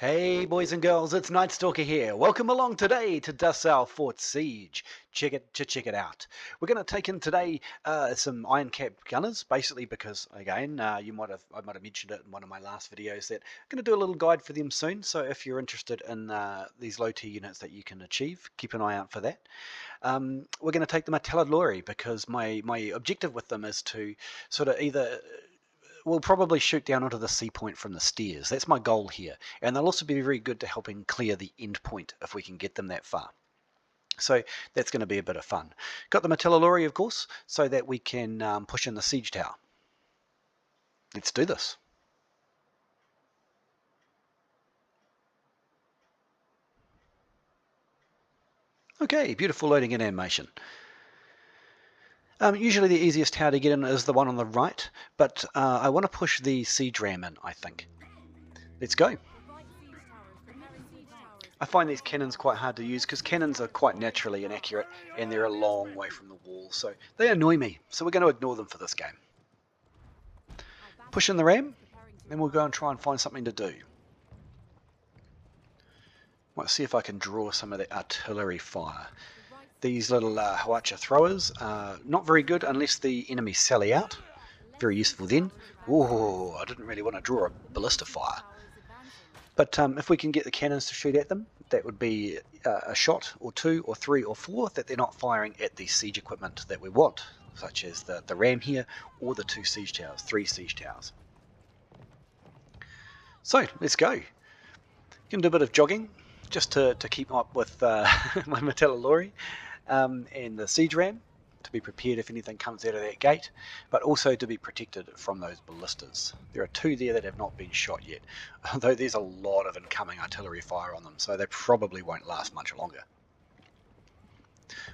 Hey boys and girls, it's Night Stalker here. Welcome along today to Dasuo Fort Siege. Check it out. We're going to take in today some Ironcap gunners, basically because again, I might have mentioned it in one of my last videos that I'm going to do a little guide for them soon. So if you're interested in these low tier units that you can achieve, keep an eye out for that. We're going to take the Martellatore because my objective with them is to sort of either we'll probably shoot down onto the sea point from the stairs. That's my goal here. And they'll also be very good to helping clear the end point if we can get them that far. So that's going to be a bit of fun. Got the Martellatore, of course, so that we can push in the siege tower. Let's do this. Okay, beautiful loading in animation. Usually the easiest tower to get in is the one on the right, but I want to push the siege ram in, I think. Let's go. I find these cannons quite hard to use because cannons are quite naturally inaccurate and they're a long way from the wall, so they annoy me. So we're going to ignore them for this game. Push in the ram, then we'll go and try and find something to do. Might see if I can draw some of the artillery fire. These little Hwacha throwers are not very good unless the enemies sally out. Very useful then. Oh, I didn't really want to draw a ballista fire. But if we can get the cannons to shoot at them, that would be a shot or two or three or four that they're not firing at the siege equipment that we want, such as the ram here or the two siege towers, 3 siege towers. So let's go. Can do a bit of jogging just to keep up with my Martellatore and the siege ram, to be prepared if anything comes out of that gate, but also to be protected from those ballistas. There are 2 there that have not been shot yet, although there's a lot of incoming artillery fire on them, so they probably won't last much longer.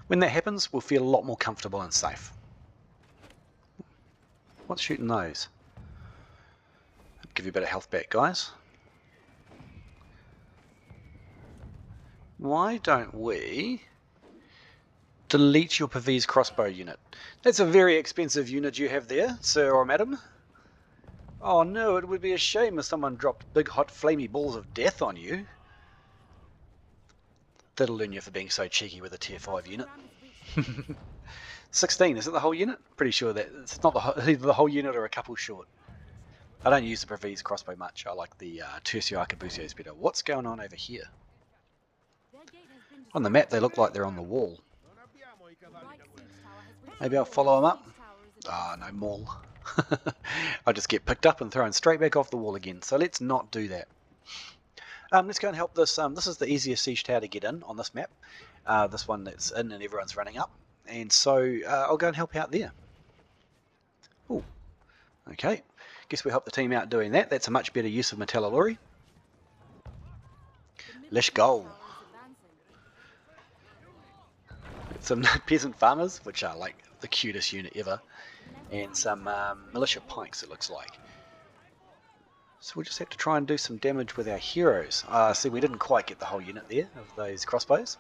When that happens, we'll feel a lot more comfortable and safe. What's shooting those? Give you a bit of health back, guys. Why don't we delete your Paladins crossbow unit? That's a very expensive unit you have there, sir or madam. Oh no, it would be a shame if someone dropped big hot flamey balls of death on you. That'll learn you for being so cheeky with a tier 5 unit. 16, is it the whole unit? Pretty sure that it's not either the whole unit or a couple short. I don't use the Paladins crossbow much. I like the Tercio Arquebusiers better. What's going on over here? On the map they look like they're on the wall. Maybe I'll follow them up. Ah, no maul. I'll just get picked up and thrown straight back off the wall again. So let's not do that. Let's go and help this. This is the easiest siege tower to get in on this map. This one that's in and everyone's running up. And so I'll go and help out there. Ooh. Okay. Guess we help the team out doing that. That's a much better use of Martellatore. Let's go. Some peasant farmers, which are like the cutest unit ever, and some militia pikes, it looks like. So we'll just have to try and do some damage with our heroes. See, we didn't quite get the whole unit there of those crossbows.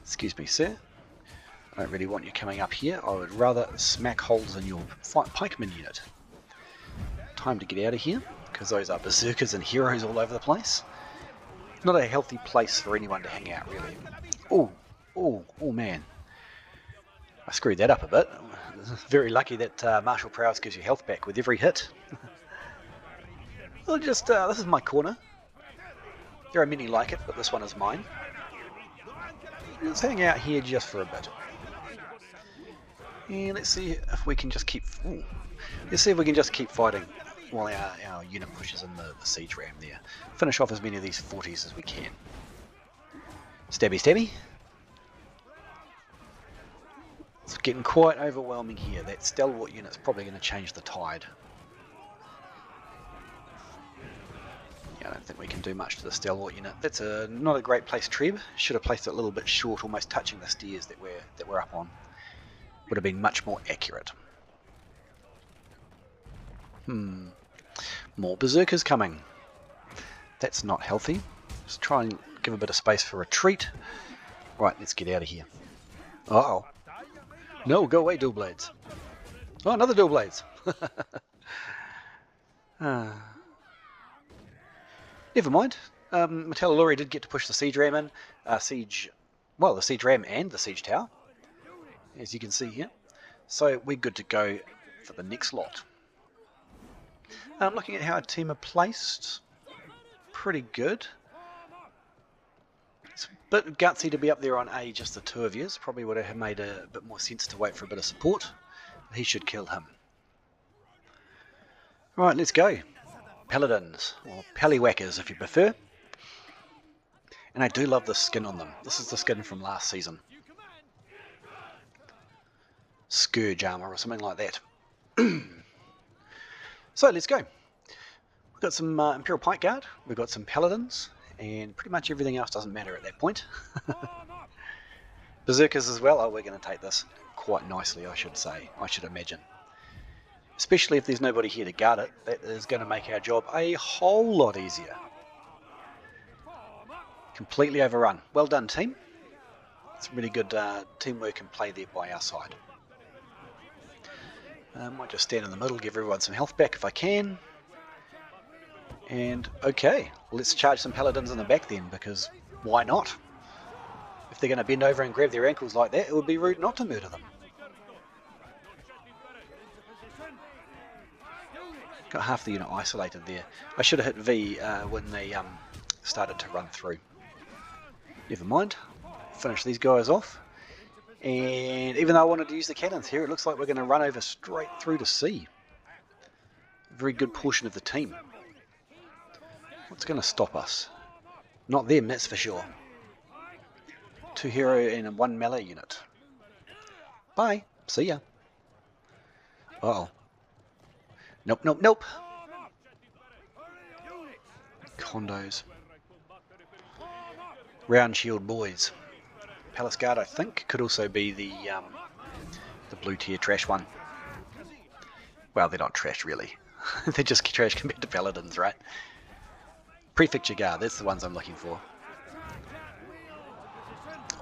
Excuse me, sir. I don't really want you coming up here. I would rather smack holes in your pikeman unit. Time to get out of here, because those are berserkers and heroes all over the place. Not a healthy place for anyone to hang out, really. Oh. Oh man, I screwed that up a bit. Very lucky that martial prowess gives you health back with every hit. Well, just this is my corner. There are many like it, but this one is mine. Let's hang out here just for a bit. And let's see if we can just keep. Let's see if we can just keep fighting while our unit pushes in the siege ram there. Finish off as many of these 40s as we can. Stabby, stabby. It's getting quite overwhelming here. That stalwart unit's probably going to change the tide. Yeah, I don't think we can do much to the stalwart unit. That's not a great place treb. Should have placed it a little bit short, almost touching the stairs that we're up on. Would have been much more accurate. More berserkers coming. That's not healthy. Just try and give a bit of space for retreat. Right, let's get out of here. Uh-oh. No, go away, dual blades. Oh, another dual blades. Never mind. Martellatore did get to push the siege ram in. The siege ram and the siege tower, as you can see here. So we're good to go for the next lot. Looking at how our team are placed, pretty good. It's a bit gutsy to be up there on A, just the two of you. Probably would have made a bit more sense to wait for a bit of support. He should kill him. Right, let's go. Paladins, or Pallywhackers if you prefer. And I do love the skin on them. This is the skin from last season. Scourge armor or something like that. So let's go. We've got some Imperial Pike Guard, we've got some Paladins, and pretty much everything else doesn't matter at that point. Berserkers as well. Oh, we're going to take this quite nicely, I should say. I should imagine. Especially if there's nobody here to guard it, that is going to make our job a whole lot easier. Completely overrun. Well done, team. It's really good teamwork and play there by our side. Might just stand in the middle, give everyone some health back if I can. And okay, let's charge some Paladins in the back then, because why not? If they're going to bend over and grab their ankles like that, it would be rude not to murder them. Got half the unit isolated there. I should have hit V when they started to run through. Never mind. Finish these guys off. And even though I wanted to use the cannons here, it looks like we're going to run over straight through to C. Very good portion of the team. What's going to stop us? Not them, that's for sure. 2 hero and 1 melee unit. Bye. See ya. Uh-oh. Nope, nope, nope. Condos. Round shield boys. Palace Guard, I think, could also be the blue tier trash one. Well, they're not trash really. They're just trash compared to Paladins, right? Prefecture Guard, that's the ones I'm looking for.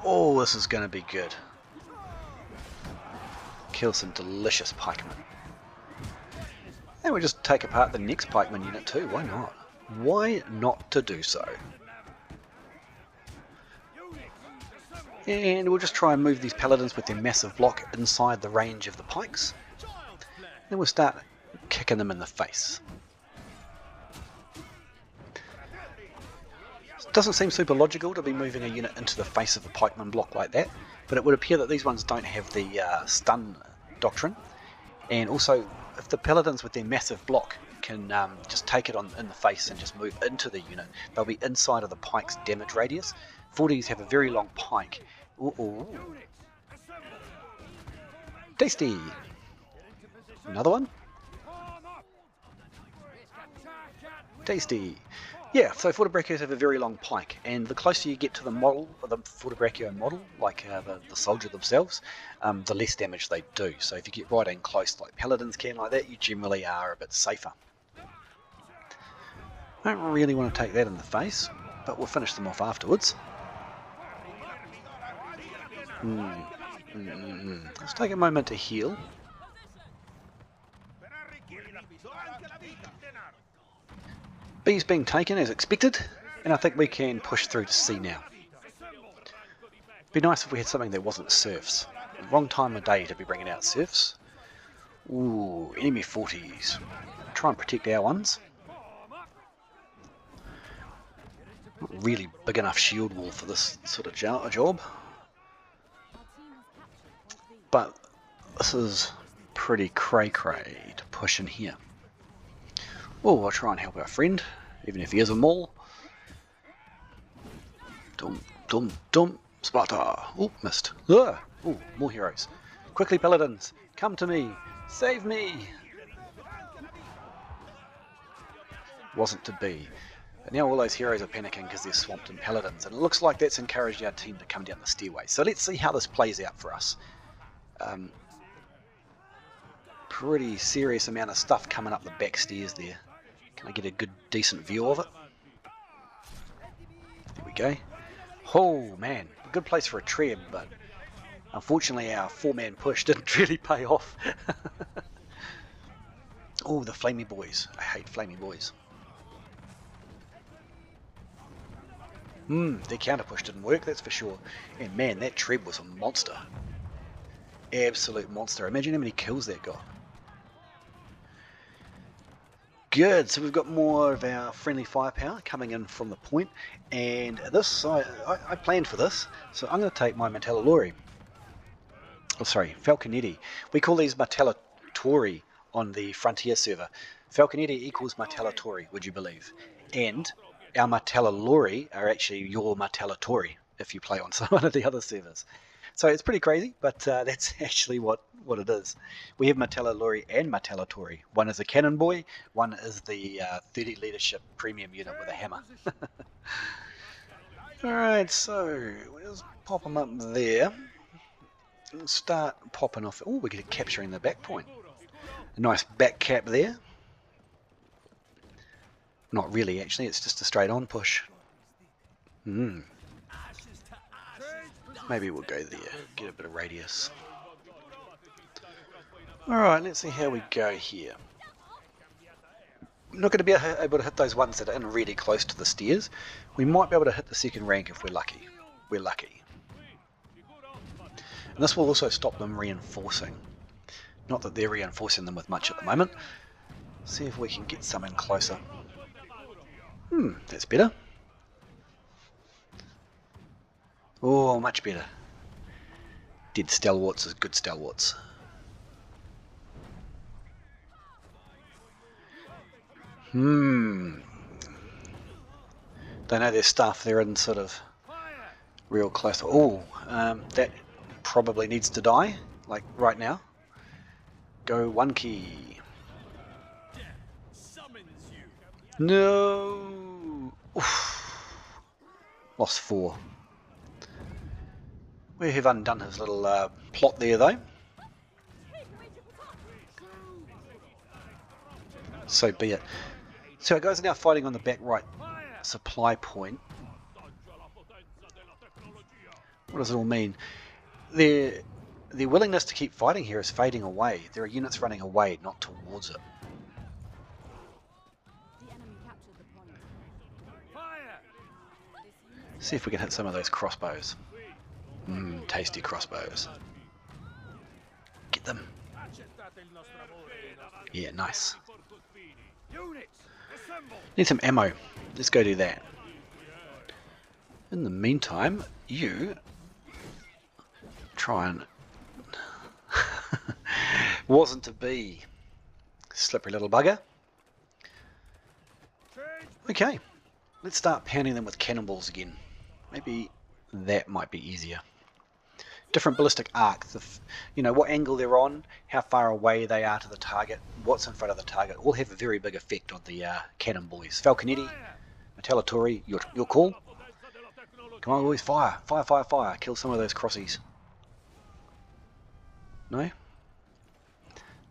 Oh, this is going to be good. Kill some delicious pikemen. And we'll just take apart the next pikeman unit too, why not? Why not to do so? And we'll just try and move these Paladins with their massive block inside the range of the pikes. Then we'll start kicking them in the face. It doesn't seem super logical to be moving a unit into the face of a pikeman block like that, but it would appear that these ones don't have the stun doctrine. And also, if the Paladins with their massive block can just take it in the face and just move into the unit, they'll be inside of the pike's damage radius. 40s have a very long pike. Ooh. Tasty! Another one? Tasty! Yeah, so Fortebraccios have a very long pike, and the closer you get to the model, the Fortebraccio model, like the soldier themselves, the less damage they do. So if you get right in close like Paladins can like that, you generally are a bit safer. I don't really want to take that in the face, but we'll finish them off afterwards. Let's take a moment to heal. B's being taken as expected, and I think we can push through to C now. Be nice if we had something that wasn't serfs. Wrong time of day to be bringing out serfs. Ooh, enemy 40s. Try and protect our ones. Not really big enough shield wall for this sort of job. But this is pretty cray-cray to push in here. Oh, I'll try and help our friend, even if he is a maul. Dum, dum, dum, Sparta. Oh, missed. Oh, more heroes. Quickly, Paladins, come to me. Save me. Wasn't to be. But now all those heroes are panicking because they're swamped in Paladins, and it looks like that's encouraged our team to come down the stairway. So let's see how this plays out for us. Pretty serious amount of stuff coming up the back stairs there. Can I get a good, decent view of it? There we go. Oh man, a good place for a treb, but unfortunately our 4-man push didn't really pay off. Oh, the flamey boys. I hate flamey boys. Their counter push didn't work, that's for sure. And man, that Treb was a monster. Absolute monster. Imagine how many kills that got. Good, so we've got more of our friendly firepower coming in from the point, and this side, I planned for this, so I'm going to take my Martellatore. Oh, sorry, Falconetti. We call these Martellatore on the Frontier server. Falconetti equals Martellatore, would you believe? And our Martellatore are actually your Martellatore if you play on some one of the other servers. So it's pretty crazy, but that's actually what it is. We have Martellatore and Martellatore. One is a cannon boy, one is the 30 leadership premium unit with a hammer. Alright, so we'll pop them up there. We'll start popping off. Oh, we're capturing the back point. A nice back cap there. Not really, actually, it's just a straight on push. Maybe we'll go there, get a bit of radius. Alright, let's see how we go here. I'm not going to be able to hit those ones that are in really close to the stairs. We might be able to hit the second rank if we're lucky. We're lucky. And this will also stop them reinforcing. Not that they're reinforcing them with much at the moment. See if we can get some in closer. That's better. Oh, much better. Dead stalwarts is good stalwarts. Don't know their stuff. They're in sort of real close. Oh, that probably needs to die, like right now. Go one key. No. Oof. Lost 4. We have undone his little plot there, though. So be it. So our guys are now fighting on the back right supply point. What does it all mean? Their willingness to keep fighting here is fading away. There are units running away, not towards it. See if we can hit some of those crossbows. Tasty crossbows. Get them. Yeah, nice. Need some ammo. Let's go do that. In the meantime, you try and... Wasn't to be. Slippery little bugger. Okay, let's start pounding them with cannonballs again. Maybe that might be easier. Different ballistic arc, you know, what angle they're on, how far away they are to the target, what's in front of the target, all have a very big effect on the cannon boys. Falconetti, Martellatore, your call. Come on boys, fire, fire, fire, fire, kill some of those crossies. No?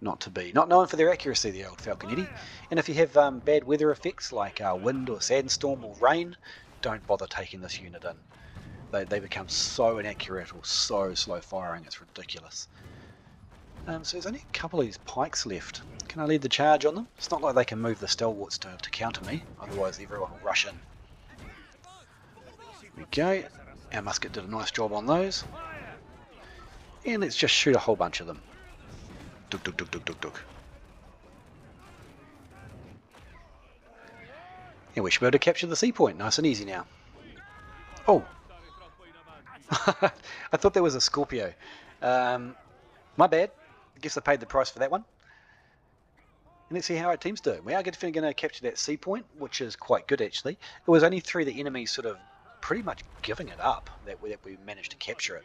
Not to be. Not known for their accuracy, the old Falconetti. And if you have bad weather effects like wind or sandstorm or rain, don't bother taking this unit in. They become so inaccurate or so slow firing, it's ridiculous. So there's only a couple of these pikes left. Can I lead the charge on them? It's not like they can move the stalwarts to counter me, otherwise everyone will rush in. There we go. Our musket did a nice job on those. And let's just shoot a whole bunch of them. Duk duk duk duk duk duk. And we should be able to capture the sea point nice and easy now. Oh! I thought there was a Scorpio. My bad. I guess I paid the price for that one. And let's see how our team's doing. We are going to capture that sea point, which is quite good actually. It was only through the enemy sort of pretty much giving it up that we managed to capture it.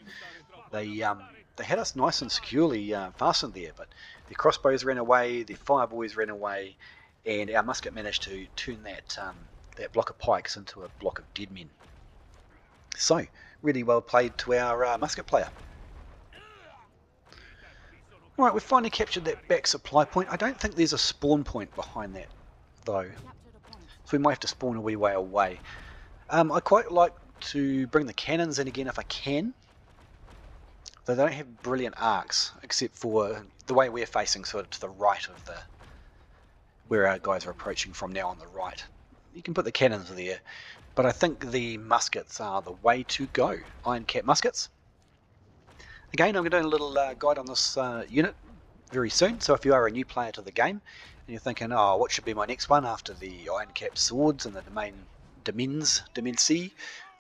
They had us nice and securely fastened there, but their crossbows ran away, their fireboys ran away, and our musket managed to turn that block of pikes into a block of dead men. So, really well played to our musket player. Alright, we've finally captured that back supply point. I don't think there's a spawn point behind that, though. So we might have to spawn a wee way away. I quite like to bring the cannons in again if I can. They don't have brilliant arcs, except for the way we're facing sort of to the right of where our guys are approaching from now on the right. you can put the cannons there, but I think the muskets are the way to go. Ironcap muskets. Again, I'm doing a little guide on this unit very soon, so if you are a new player to the game and you're thinking, oh, what should be my next one after the Ironcap swords and the Domain-C,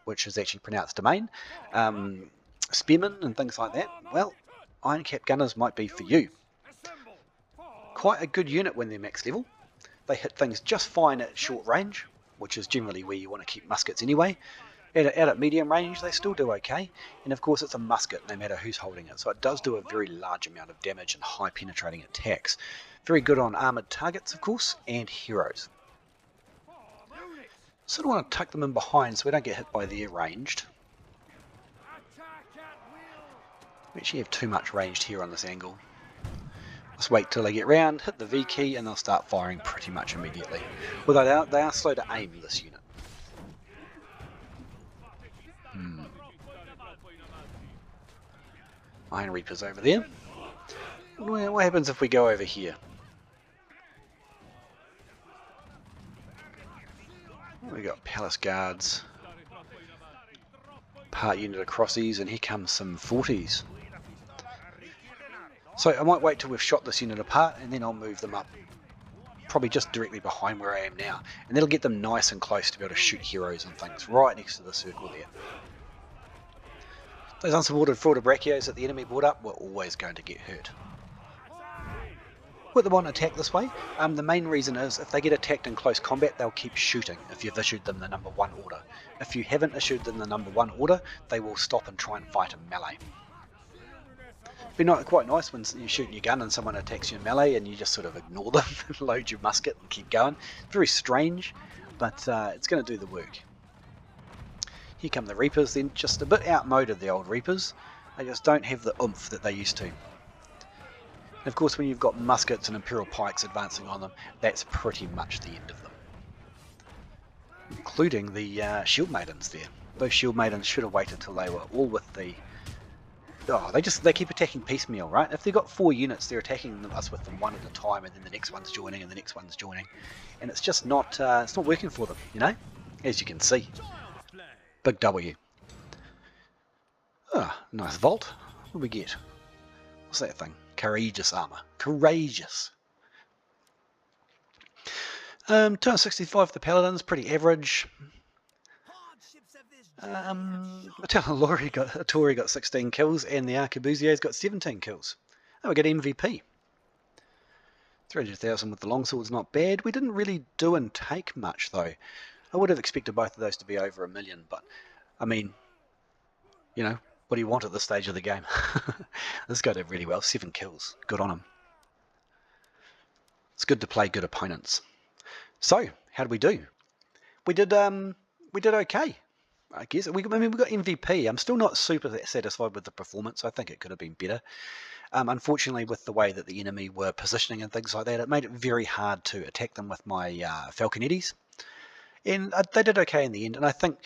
which is actually pronounced domain, spearmen and things like that, well, Ironcap gunners might be for you. Quite a good unit when they're max level. They hit things just fine at short range, which is generally where you want to keep muskets anyway. Out at medium range, they still do okay, and of course it's a musket no matter who's holding it, so it does do a very large amount of damage and high penetrating attacks. Very good on armoured targets, of course, and heroes. Sort of want to tuck them in behind so we don't get hit by their ranged. We actually have too much ranged here on this angle. Just wait till they get round, hit the V key, and they'll start firing pretty much immediately. Although they are slow to aim, this unit. Iron Reapers over there. What happens if we go over here? We got Palace Guards. Part unit of Crossies, and here comes some 40s. So I might wait till we've shot this unit apart, and then I'll move them up. Probably just directly behind where I am now. And that'll get them nice and close to be able to shoot heroes and things, right next to the circle there. Those unsupported Fortebrachios that the enemy brought up were always going to get hurt. Put them on attack this way. The main reason is if they get attacked in close combat, they'll keep shooting if you've issued them the number 1 order. If you haven't issued them the number 1 order, they will stop and try and fight in melee. It'd be quite nice when you're shooting your gun and someone attacks you in melee and you just sort of ignore them and load your musket and keep going. Very strange, but it's going to do the work. Here come the Reapers, then just a bit outmoded, the old Reapers. They just don't have the oomph that they used to. And of course when you've got muskets and Imperial Pikes advancing on them, that's pretty much the end of them. Including the Shield Maidens there. Those Shield Maidens should have waited till they were all with the... Oh, they keep attacking piecemeal, right? If they've got 4 units, they're attacking us with them one at a time, and then the next one's joining, and the next one's joining. And it's just not, it's not working for them, you know? As you can see. Big W. Ah, nice vault. What do we get? What's that thing? Courageous armor. Courageous. 265 for the Paladins, pretty average. Martellatore got 16 kills, and the Arquebusiers got 17 kills. Oh, we got MVP. 300,000 with the longsword's not bad. We didn't really do and take much though. I would have expected both of those to be over 1 million, but I mean, you know, what do you want at this stage of the game? This guy did really well, 7 kills. Good on him. It's good to play good opponents. So, how did we do? We did okay, I guess. We got MVP. I'm still not super satisfied with the performance. I think it could have been better. Unfortunately, with the way that the enemy were positioning and things like that, it made it very hard to attack them with my Falconettis. And they did okay in the end, and I think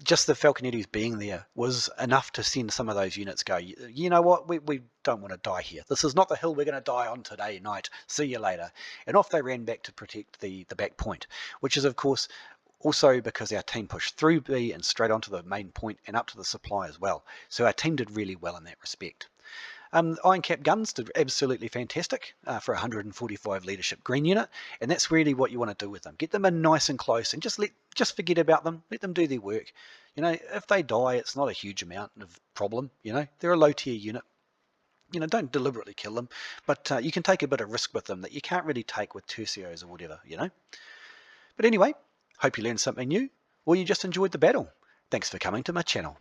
just the Falconettis being there was enough to send some of those units go, you know what, we don't want to die here. This is not the hill we're going to die on today night. See you later. And off they ran back to protect the back point, which is, of course, also because our team pushed through B and straight onto the main point and up to the supply as well. So our team did really well in that respect. Ironcap guns did absolutely fantastic for a 145 leadership green unit, and that's really what you want to do with them. Get them in nice and close, and just forget about them. Let them do their work. You know, if they die, it's not a huge amount of problem. You know, they're a low tier unit. You know, don't deliberately kill them, but you can take a bit of risk with them that you can't really take with tercios or whatever. You know. But anyway, hope you learned something new, or you just enjoyed the battle. Thanks for coming to my channel.